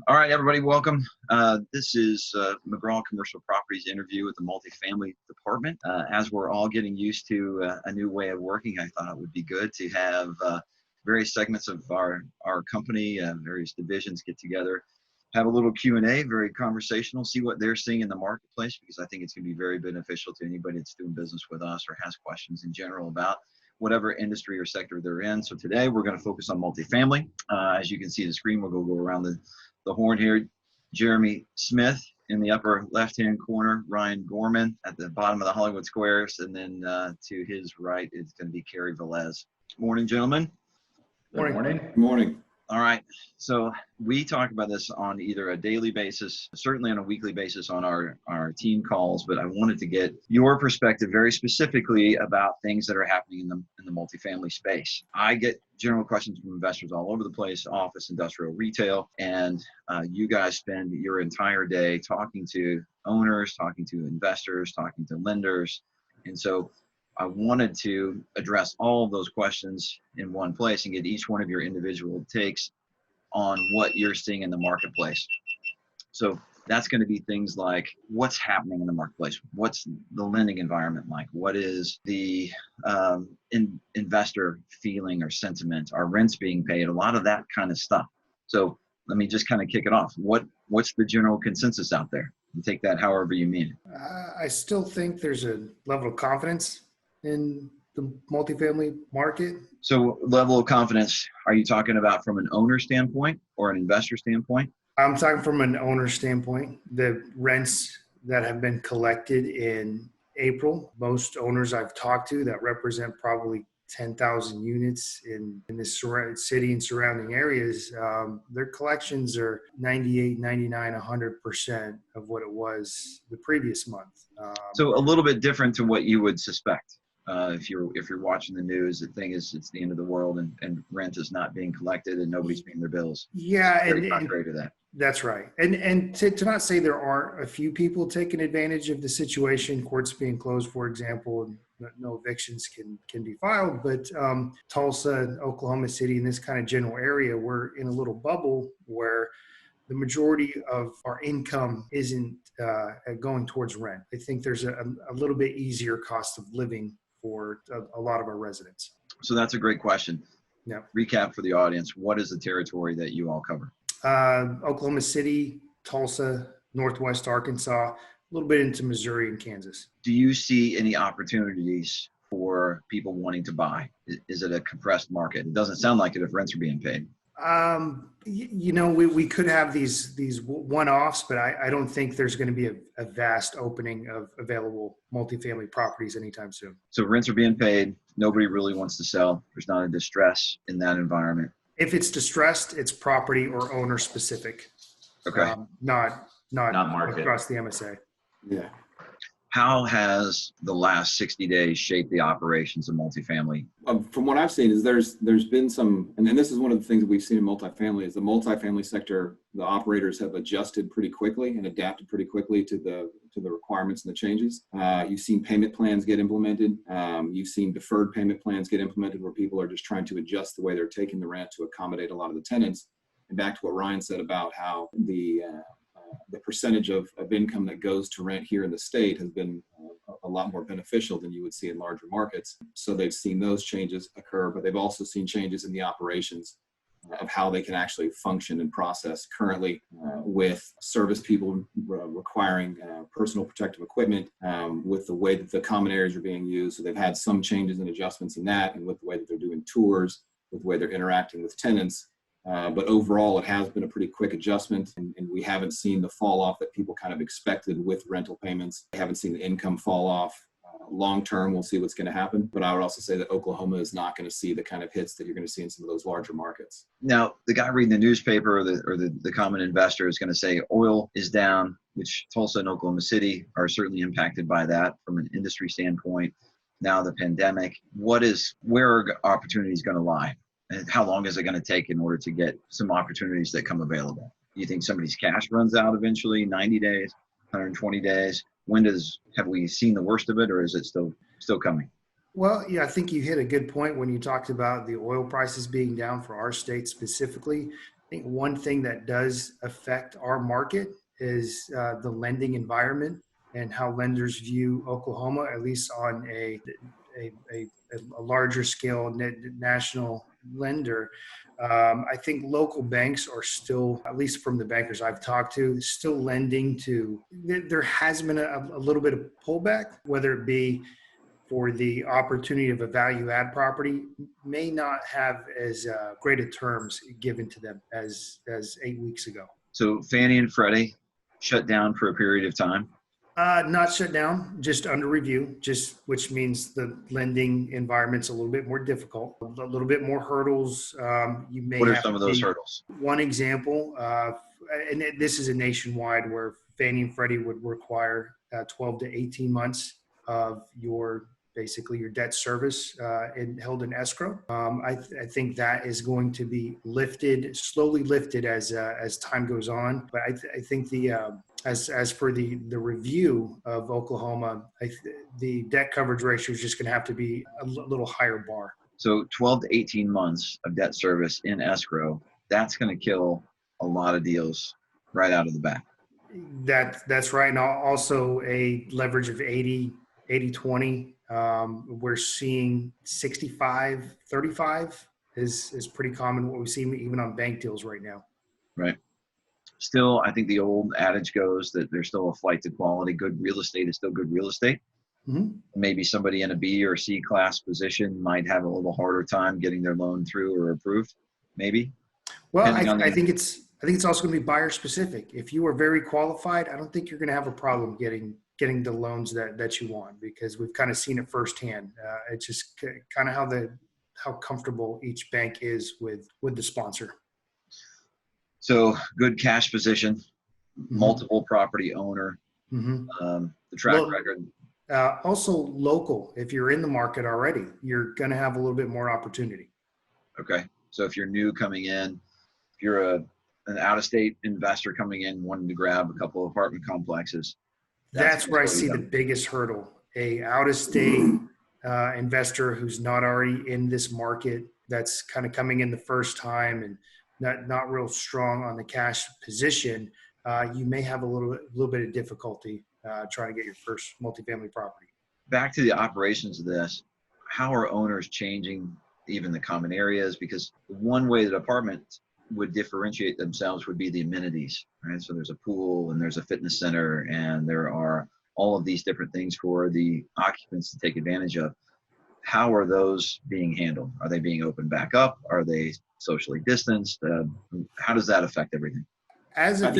All right, everybody, welcome. This is McGraw Commercial Properties interview with the multifamily department. As we're all getting used to a new way of working, I thought it would be good to have various segments of our company, various divisions get together, have a little Q&A, very conversational, see what they're seeing in the marketplace, because I think it's going to be very beneficial to anybody that's doing business with us or has questions in general about whatever industry or sector they're in. So today we're going to focus on multifamily. As you can see the screen, we'll go around the horn here. Jeremy Smith in the upper left-hand corner, Ryan Gorman at the bottom of the Hollywood Squares, and then to his right is going to be Carey Velez. Morning, gentlemen. Good morning. Good morning. All right, so we talk about this on either a daily basis, certainly on a weekly basis on our team calls, but I wanted to get your perspective very specifically about things that are happening in the multifamily space. I get general questions from investors all over the place, office, industrial, retail, and you guys spend your entire day talking to owners, talking to investors, talking to lenders, and so I wanted to address all of those questions in one place and get each one of your individual takes on what you're seeing in the marketplace. So that's going to be things like what's happening in the marketplace, what's the lending environment like, what is the investor feeling or sentiment, are rents being paid, a lot of that kind of stuff. So let me just kind of kick it off. What's the general consensus out there? You take that however you mean it. I still think there's a level of confidence in the multifamily market. So level of confidence, are you talking about from an owner standpoint or an investor standpoint? I'm talking from an owner standpoint. The rents that have been collected in April, most owners I've talked to that represent probably 10,000 units in this city and surrounding areas, their collections are 98, 99, 100% of what it was the previous month. So a little bit different to what you would suspect. If you're watching the news, the thing is it's the end of the world and rent is not being collected and nobody's paying their bills. Yeah, Very contrary to that. That's right. And to not say there aren't a few people taking advantage of the situation, courts being closed, for example, and no evictions can be filed, but Tulsa, Oklahoma City, in this kind of general area, we're in a little bubble where the majority of our income isn't going towards rent. I think there's a little bit easier cost of living for a lot of our residents. So that's a great question. Yeah. Recap for the audience. What is the territory that you all cover? Oklahoma City, Tulsa, Northwest Arkansas, a little bit into Missouri and Kansas. Do you see any opportunities for people wanting to buy? Is it a compressed market? It doesn't sound like it if rents are being paid. We could have these one-offs, but I don't think there's going to be a vast opening of available multifamily properties anytime soon. So rents are being paid. Nobody really wants to sell. There's not a distress in that environment. If it's distressed, it's property or owner specific. Okay. Not market across the MSA. Yeah. How has the last 60 days shaped the operations of multifamily? From what I've seen is there's been some, and this is one of the things that we've seen in multifamily is the multifamily sector, the operators have adjusted pretty quickly and adapted pretty quickly to the requirements and the changes. You've seen payment plans get implemented. You've seen deferred payment plans get implemented where people are just trying to adjust the way they're taking the rent to accommodate a lot of the tenants. And back to what Ryan said about how the percentage of income that goes to rent here in the state has been a lot more beneficial than you would see in larger markets. So they've seen those changes occur, but they've also seen changes in the operations of how they can actually function and process currently with service people requiring personal protective equipment, with the way that the common areas are being used. So they've had some changes and adjustments in that, and with the way that they're doing tours, with the way they're interacting with tenants. But overall, it has been a pretty quick adjustment, and we haven't seen the fall off that people kind of expected with rental payments. We haven't seen the income fall off. Long term, we'll see what's going to happen. But I would also say that Oklahoma is not going to see the kind of hits that you're going to see in some of those larger markets. Now, the guy reading the newspaper or the common investor is going to say oil is down, which Tulsa and Oklahoma City are certainly impacted by that from an industry standpoint. Now the pandemic, where are opportunities going to lie? And how long is it going to take in order to get some opportunities that come available? Do you think somebody's cash runs out eventually, 90 days, 120 days? Have we seen the worst of it, or is it still coming? Well, yeah, I think you hit a good point when you talked about the oil prices being down for our state specifically. think one thing that does affect our market is the lending environment and how lenders view Oklahoma, at least on a larger scale national lender. I think local banks are still, at least from the bankers I've talked to, still lending to. There has been a little bit of pullback, whether it be for the opportunity of a value add property, may not have as great a terms given to them as 8 weeks ago. So Fannie and Freddie shut down for a period of time. Not shut down, just under review, which means the lending environment's a little bit more difficult, a little bit more hurdles. You may What are have some of those hurdles? One example, and this is a nationwide, where Fannie and Freddie would require 12 to 18 months of your debt service and held in escrow. I think that is going to be slowly lifted as time goes on. But I think as for the review of Oklahoma, the debt coverage ratio is just going to have to be a little higher bar. So 12 to 18 months of debt service in escrow, that's going to kill a lot of deals right out of the back. That's right. And also a leverage of 80-20. We're seeing 65-35 is pretty common, what we see even on bank deals right now. Right. Still, I think the old adage goes that there's still a flight to quality. Good real estate is still good real estate. Mm-hmm. Maybe somebody in a B or C class position might have a little harder time getting their loan through or approved. Maybe. Well, I think it's also going to be buyer specific. If you are very qualified, I don't think you're going to have a problem getting the loans that you want, because we've kind of seen it firsthand. It's just kind of how comfortable each bank is with the sponsor. So good cash position, Mm-hmm. multiple property owner, Mm-hmm. The track record. Also local. If you're in the market already, you're going to have a little bit more opportunity. Okay. So if you're new coming in, if you're an out-of-state investor coming in wanting to grab a couple of apartment complexes, that's where I see the biggest hurdle. A out-of-state investor who's not already in this market, that's kind of coming in the first time and not real strong on the cash position, you may have a little bit of difficulty trying to get your first multifamily property. Back to the operations of this, how are owners changing even the common areas? Because one way that apartments would differentiate themselves would be the amenities, right? So there's a pool and there's a fitness center and there are all of these different things for the occupants to take advantage of. How are those being handled? Are they being opened back up? Are they socially distanced? How does that affect everything? As of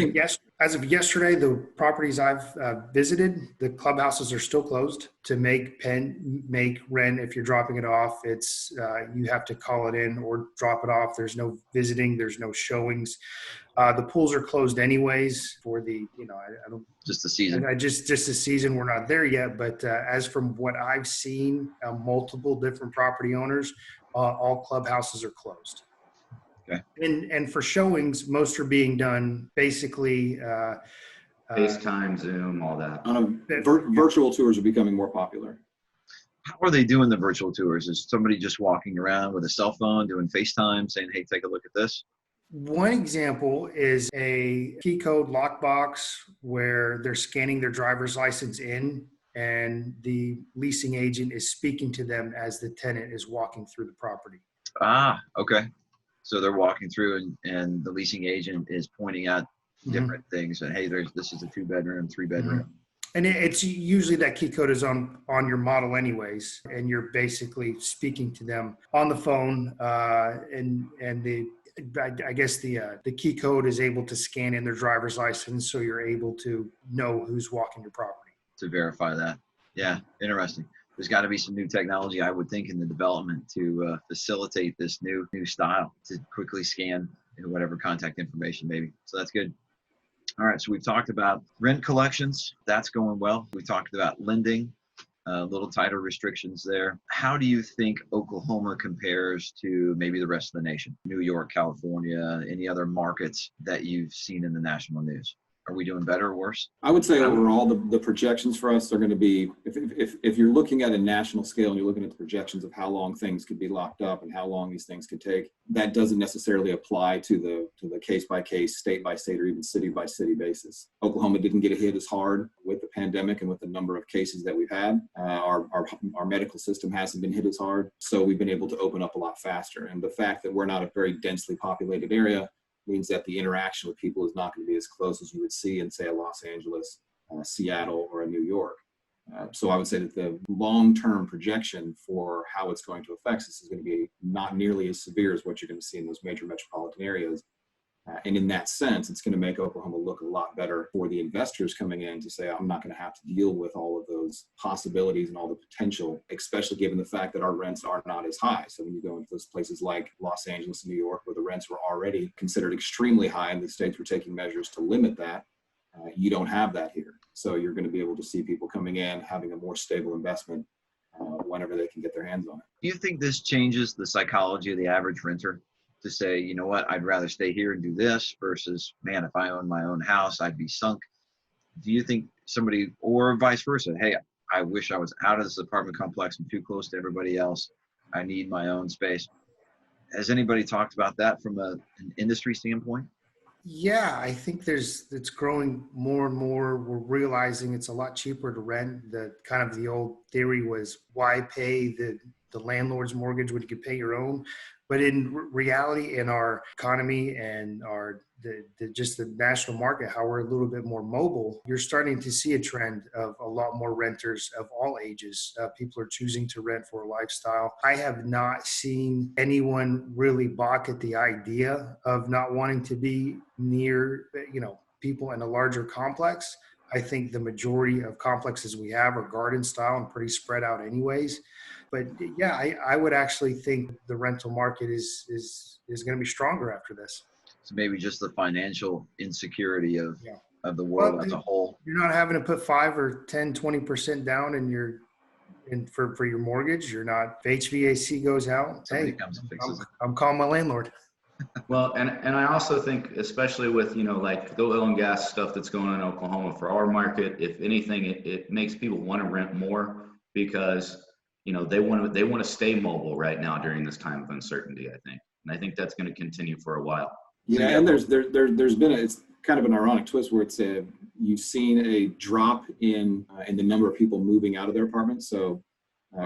yesterday, the properties I've visited, the clubhouses are still closed. To make rent, if you're dropping it off, it's you have to call it in or drop it off. There's no visiting. There's no showings. The pools are closed anyways for the, I don't. Just the season. Just the season. We're not there yet. But as from what I've seen, multiple different property owners, all clubhouses are closed. Okay. And for showings, most are being done basically FaceTime, Zoom, all that. Virtual tours are becoming more popular. How are they doing the virtual tours? Is somebody just walking around with a cell phone doing FaceTime saying, hey, take a look at this? One example is a key code lockbox where they're scanning their driver's license in and the leasing agent is speaking to them as the tenant is walking through the property. Ah, okay. So they're walking through and the leasing agent is pointing out different things. And hey, this is a 2-bedroom, 3-bedroom. Mm-hmm. And it's usually that key code is on your model anyways. And you're basically speaking to them on the phone. I guess the key code is able to scan in their driver's license. So you're able to know who's walking your property. To verify that. Yeah. Interesting. There's got to be some new technology, I would think, in the development to facilitate this new style to quickly scan whatever contact information, maybe. So that's good. All right. So we've talked about rent collections. That's going well. We talked about lending, a little tighter restrictions there. How do you think Oklahoma compares to maybe the rest of the nation? New York, California, any other markets that you've seen in the national news? Are we doing better or worse? I would say overall, the projections for us are going to be, if you're looking at a national scale and you're looking at the projections of how long things could be locked up and how long these things could take, that doesn't necessarily apply to the case by case, state by state, or even city by city basis. Oklahoma didn't get hit as hard with the pandemic and with the number of cases that we've had. Our medical system hasn't been hit as hard, so we've been able to open up a lot faster. And the fact that we're not a very densely populated area means that the interaction with people is not going to be as close as you would see in, say, a Los Angeles, Seattle, or a New York. So I would say that the long-term projection for how it's going to affect us is going to be not nearly as severe as what you're going to see in those major metropolitan areas. And in that sense, it's going to make Oklahoma look a lot better for the investors coming in to say, I'm not going to have to deal with all of those possibilities and all the potential, especially given the fact that our rents are not as high. So when you go into those places like Los Angeles and New York, where the rents were already considered extremely high and the states were taking measures to limit that, you don't have that here. So you're going to be able to see people coming in, having a more stable investment whenever they can get their hands on it. Do you think this changes the psychology of the average renter? To say, you know what, I'd rather stay here and do this versus, man, if I owned my own house, I'd be sunk. Do you think somebody, or vice versa, hey, I wish I was out of this apartment complex and too close to everybody else. I need my own space. Has anybody talked about that from an industry standpoint? Yeah, I think it's growing more and more. We're realizing it's a lot cheaper to rent. The old theory was, why pay the landlord's mortgage when you could pay your own? But in reality, in our economy and just the national market, how we're a little bit more mobile, you're starting to see a trend of a lot more renters of all ages. People are choosing to rent for a lifestyle. I have not seen anyone really balk at the idea of not wanting to be near, people in a larger complex. I think the majority of complexes we have are garden style and pretty spread out anyways. But yeah, I would actually think the rental market is going to be stronger after this. So maybe just the financial insecurity of the world as a whole. You're not having to put 5 or 10, 20% down for your mortgage. You're not, if HVAC goes out, Somebody comes and fixes it. I'm calling my landlord. Well, and I also think, especially with, like the oil and gas stuff that's going on in Oklahoma, for our market, if anything, it makes people want to rent more because, they want to stay mobile right now during this time of uncertainty, I think. And I think that's going to continue for a while. Yeah, and there's been it's kind of an ironic twist where it's you've seen a drop in the number of people moving out of their apartments. So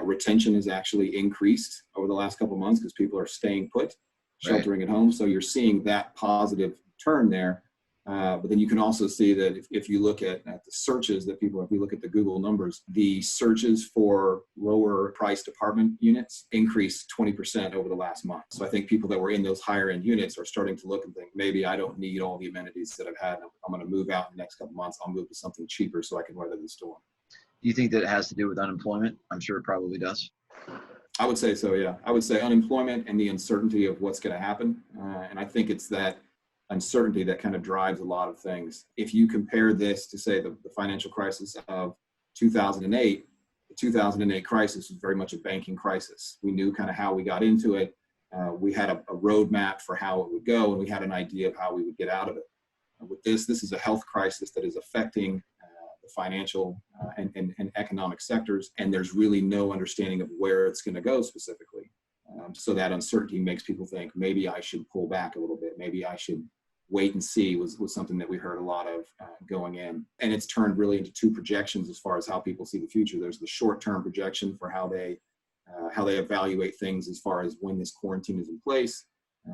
retention has actually increased over the last couple of months because people are staying put, sheltering at home. So you're seeing that positive turn there. But then you can also see that if you look at the searches that if you look at the Google numbers, the searches for lower priced apartment units increased 20% over the last month. So I think people that were in those higher end units are starting to look and think, maybe I don't need all the amenities that I've had. I'm going to move out in the next couple of months. I'll move to something cheaper so I can weather the storm. Do you think that it has to do with unemployment? I'm sure it probably does. I would say so, yeah. I would say unemployment and the uncertainty of what's going to happen. And I think it's that uncertainty that kind of drives a lot of things. If you compare this to, say, the financial crisis of 2008, the 2008 crisis was very much a banking crisis. We knew kind of how we got into it. We had a roadmap for how it would go, and we had an idea of how we would get out of it. With this is a health crisis that is affecting the financial and economic sectors, and there's really no understanding of where it's going to go specifically. So that uncertainty makes people think, maybe I should pull back a little bit. Maybe I should wait and see was something that we heard a lot of going in. And it's turned really into two projections as far as how people see the future. There's the short-term projection for how they evaluate things as far as when this quarantine is in place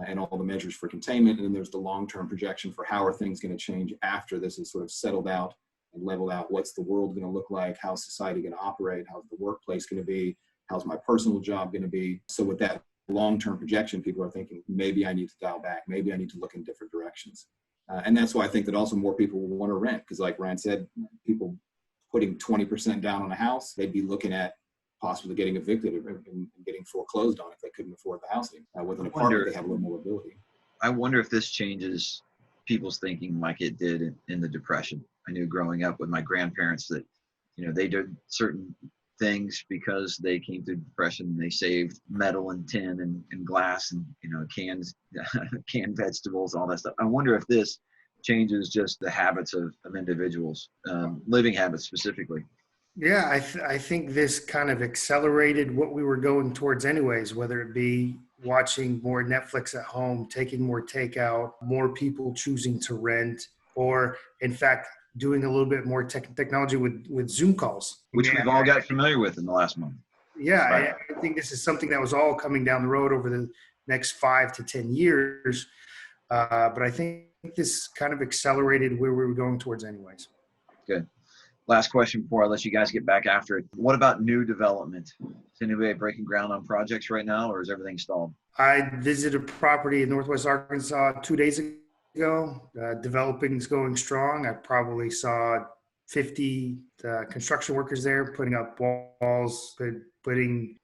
and all the measures for containment. And then there's the long-term projection for how are things going to change after this is sort of settled out and leveled out. What's the world going to look like? How's society going to operate? How's the workplace going to be? How's my personal job going to be? So with that long-term projection, people are thinking, maybe I need to dial back. Maybe I need to look in different directions. And that's why I think that also more people will want to rent. Because like Ryan said, people putting 20% down on a house, they'd be looking at possibly getting evicted and getting foreclosed on if they couldn't afford the housing. With an apartment, they have a little more ability. I wonder if this changes people's thinking like it did in the Depression. I knew growing up with my grandparents that, they did certain things because they came through depression and they saved metal and tin and glass and canned vegetables, all that stuff. I wonder if this changes just the habits of individuals, living habits specifically. Yeah, I think this kind of accelerated what we were going towards anyways, whether it be watching more Netflix at home, taking more takeout, more people choosing to rent, or in fact, doing a little bit more technology with Zoom calls. Which Yeah, we've all got familiar with in the last month. yeah, Right. I think this is something that was all coming down the road over the next 5 to 10 years. But I think this kind of accelerated where we were going towards anyways. Good. Last question before I let you guys get back after it. What about new development? Is anybody breaking ground on projects right now, or is everything stalled? I visited a property in Northwest Arkansas 2 days ago. Developing is going strong. I probably saw 50 construction workers there putting up walls, getting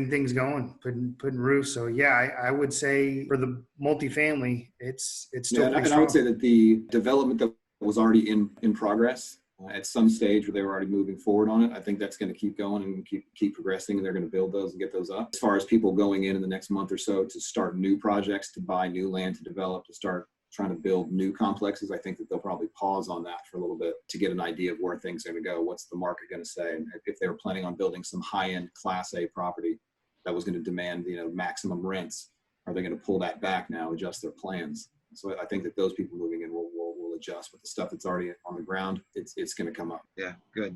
things going, putting roofs. So yeah, I would say for the multifamily, it's still pretty and strong. I would say that the development that was already in progress at some stage where they were already moving forward on it, I think that's going to keep going and keep progressing, and they're going to build those and get those up. As far as people going in the next month or so to start new projects, to buy new land, to develop, to start trying to build new complexes, I think that they'll probably pause on that for a little bit to get an idea of where things are going to go. What's the market going to say? And if they were planning on building some high-end Class A property that was going to demand, maximum rents, are they going to pull that back now, adjust their plans? So I think that those people moving in will adjust, but the stuff that's already on the ground, it's going to come up. Yeah, good.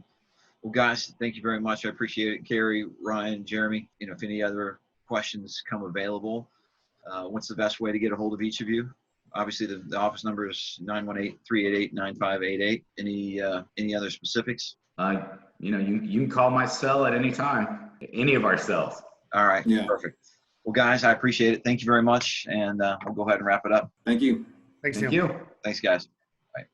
Well, guys, thank you very much. I appreciate it. Carey, Ryan, Jeremy, if any other questions come available, what's the best way to get a hold of each of you? Obviously, the office number is 918-388-9588. Any other specifics? You can call my cell at any time, any of our cells. All right, Yeah. Perfect. Well, guys, I appreciate it. Thank you very much, and we'll go ahead and wrap it up. Thank you. Thanks, Thank Neil. you. Thanks, guys. Bye.